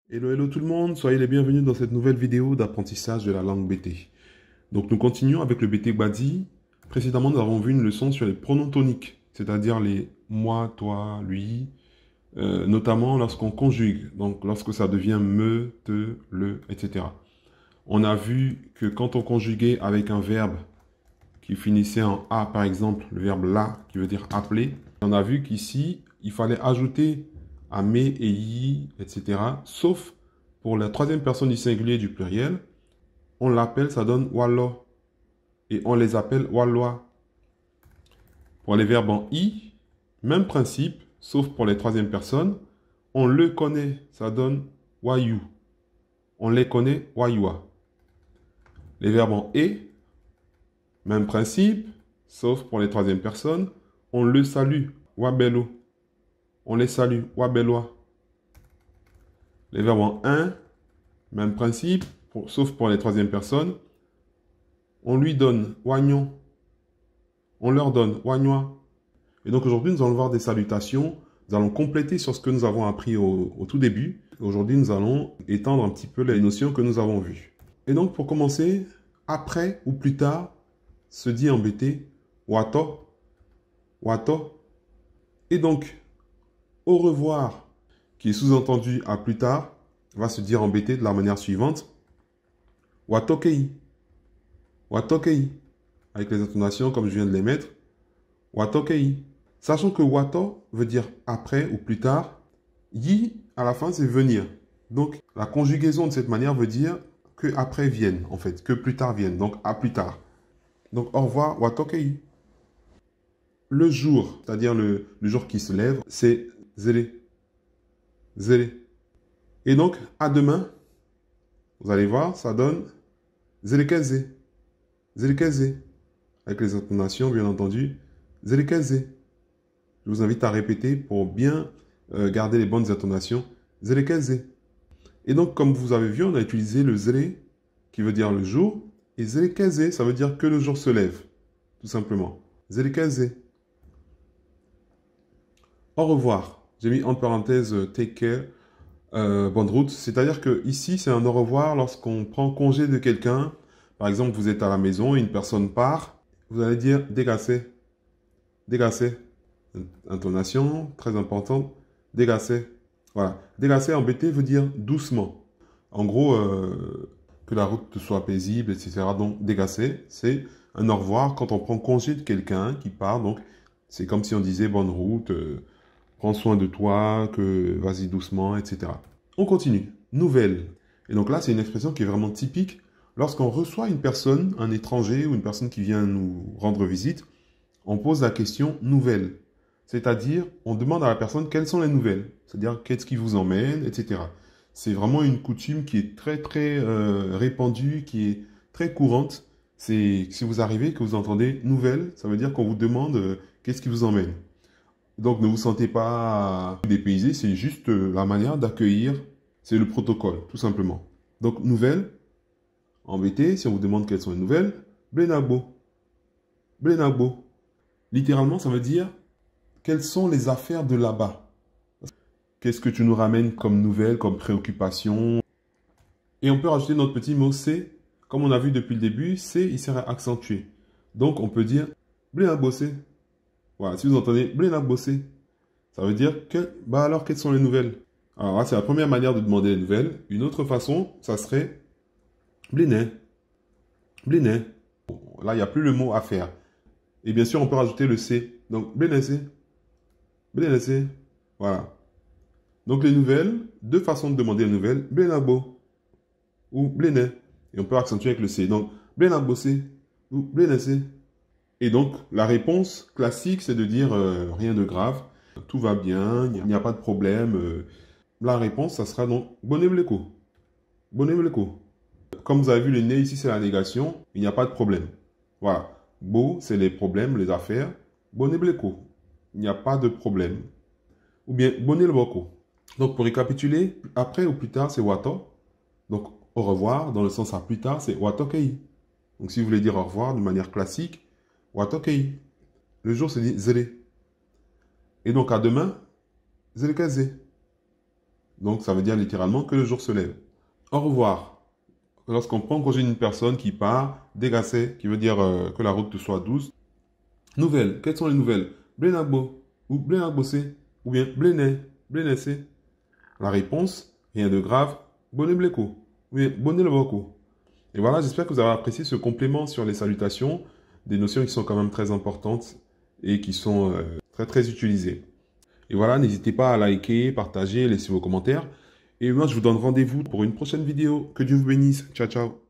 Hello, hello tout le monde, soyez les bienvenus dans cette nouvelle vidéo d'apprentissage de la langue BT. Donc nous continuons avec le BT Gbadi. Précédemment, nous avons vu une leçon sur les pronoms toniques, c'est-à-dire les moi, toi, lui, notamment lorsqu'on conjugue, donc lorsque ça devient me, te, le, etc. On a vu que quand on conjuguait avec un verbe qui finissait en A, par exemple, le verbe la, qui veut dire appeler, on a vu qu'ici, il fallait ajouter à me et yi, etc. Sauf pour la troisième personne du singulier du pluriel, on l'appelle, ça donne wallo. Et on les appelle wallois. Pour les verbes en i, même principe, sauf pour les troisième personnes, on le connaît, ça donne wayou. On les connaît, wayoua. Les verbes en e, même principe, sauf pour les troisième personnes, on le salue, wabelo. On les salue, wabelois. Les verbes en un, même principe, sauf pour les troisième personnes, on lui donne wagnon. On leur donne wagnois. Et donc aujourd'hui, nous allons voir des salutations. Nous allons compléter sur ce que nous avons appris au tout début. Aujourd'hui, nous allons étendre un petit peu les notions que nous avons vues. Et donc, pour commencer, après ou plus tard, se dit en BT, wato, wato. Et donc, au revoir, qui est sous-entendu à plus tard, va se dire en BT de la manière suivante, watokei, watokei, avec les intonations comme je viens de les mettre, watokei. Sachant que wato veut dire après ou plus tard, yi à la fin c'est venir. Donc la conjugaison de cette manière veut dire que après vienne en fait, que plus tard vienne, donc à plus tard. Donc au revoir, watokei. Le jour, c'est-à-dire le jour qui se lève, c'est zere, zere. Et donc à demain, vous allez voir, ça donne zerekeze, zerekeze. Avec les intonations bien entendu, zerekeze. Je vous invite à répéter pour bien garder les bonnes intonations. Zerekeze. Et donc, comme vous avez vu, on a utilisé le zere, qui veut dire le jour, et zerekeze, ça veut dire que le jour se lève, tout simplement. Zerekeze. Au revoir. J'ai mis en parenthèse take care, bonne route. C'est-à-dire que ici, c'est un au revoir lorsqu'on prend congé de quelqu'un. Par exemple, vous êtes à la maison et une personne part. Vous allez dire dégacé, dégacé. Intonation, très importante. Dégacé. Voilà. Dégacé en BT veut dire doucement. En gros, que la route soit paisible, etc. Donc, dégacé, c'est un au revoir quand on prend congé de quelqu'un qui part. Donc, c'est comme si on disait bonne route, prends soin de toi, que vas-y doucement, etc. On continue. Nouvelle. Et donc là, c'est une expression qui est vraiment typique. Lorsqu'on reçoit une personne, un étranger ou une personne qui vient nous rendre visite, on pose la question nouvelle. C'est-à-dire, on demande à la personne quelles sont les nouvelles. C'est-à-dire, qu'est-ce qui vous emmène, etc. C'est vraiment une coutume qui est très, très répandue, qui est très courante. C'est si vous arrivez, que vous entendez nouvelles, ça veut dire qu'on vous demande qu'est-ce qui vous emmène. Donc, ne vous sentez pas dépaysé, c'est juste la manière d'accueillir, c'est le protocole, tout simplement. Donc, nouvelles, embêté, si on vous demande quelles sont les nouvelles, blenabo, blenabo. Littéralement, ça veut dire quelles sont les affaires de là-bas? Qu'est-ce que tu nous ramènes comme nouvelles, comme préoccupation? Et on peut rajouter notre petit mot C. Comme on a vu depuis le début, C, il sera accentué. Donc, on peut dire blé à bosser. Voilà, si vous entendez blé à bosser, ça veut dire que, bah alors, quelles sont les nouvelles? Alors là, c'est la première manière de demander les nouvelles. Une autre façon, ça serait bliné, bliné. Là, il n'y a plus le mot à faire. Et bien sûr, on peut rajouter le C. Donc, bliné, C. Bliné, C. Voilà. Donc les nouvelles, deux façons de demander les nouvelles, blenabo ou blené. Et on peut accentuer avec le C. Donc blenabosé ou blénacé. Et donc la réponse classique, c'est de dire rien de grave, tout va bien, il n'y a pas de problème. La réponse, ça sera donc bonebleko. Bonebleko. Comme vous avez vu le nez ici, c'est la négation, il n'y a pas de problème. Voilà. Bo, c'est les problèmes, les affaires. Bonebleko. Il n'y a pas de problème. Ou bien bonelboko. Donc, pour récapituler, après ou plus tard, c'est wato. Donc, au revoir, dans le sens à plus tard, c'est watokei. Donc, si vous voulez dire au revoir de manière classique, watokei. Le jour se dit zere. Et donc, à demain, zerekaze. Donc, ça veut dire littéralement que le jour se lève. Au revoir. Lorsqu'on prend congé d'une personne qui part, dégacé, qui veut dire que la route soit douce. Nouvelles. Quelles sont les nouvelles? Blenagbo, ou Blenagbossé, ou bien Blené, Blénessé. La réponse, rien de grave, Bonne Bleko, ou bien Bonne le Boko. Et voilà, j'espère que vous avez apprécié ce complément sur les salutations, des notions qui sont quand même très importantes et qui sont très très utilisées. Et voilà, n'hésitez pas à liker, partager, laisser vos commentaires. Et moi, je vous donne rendez-vous pour une prochaine vidéo. Que Dieu vous bénisse. Ciao, ciao.